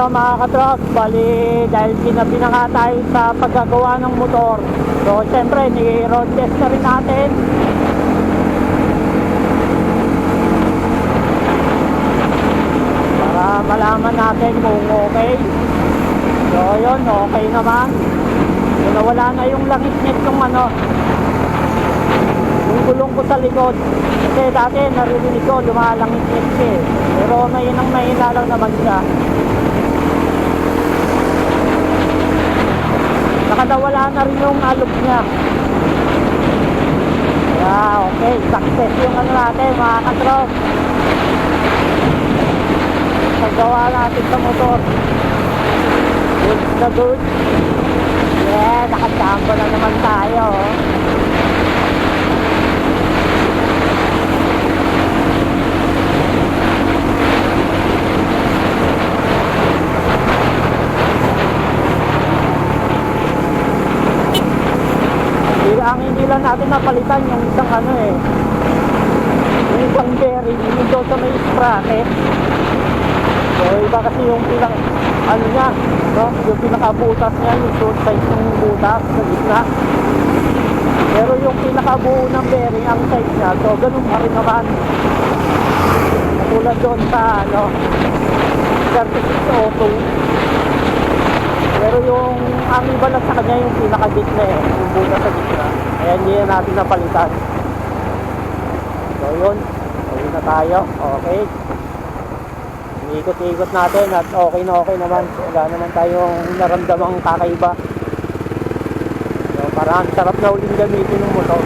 mga katrop, bali dahil ginabi na nga tayo sa paggagawa ng motor. So syempre ni-road test na rin natin. Para malaman natin kung okay. So yun, okay naman. So nawala na yung langit-ngit yung yung gulong ko sa likod. Kasi dati naririnig ko lumalangit-ngit siya eh. Pero may nang mahina lang naman siya. Nakadawala na rin yung alog niya. Okay, success yung natin mga katrop. Paggawa natin sa motor. Good na good. Yeah, nakachamba na naman tayo. Ang hindi lang natin napalitan yung isang yung isang bearing, yung doon sa may sprocket. So iba kasi yung niya, no? Yung pinakabutas niya, yung short size ng butas sa gitna. Pero yung pinakabuo ng bearing, ang size niya, so ganun pa rin naman. Katulad doon sa 3602. Pero yung ang iba lang sa kanya yung pinaka-gitna yung butas sa gitna. Kaya hindi na natin napalitan. So yun, uwi na tayo. Okay. Ikot-ikot natin at okay na okay naman. Wala naman tayong naramdamang kakaiba. So parang sarap na uling gamitin ng motor.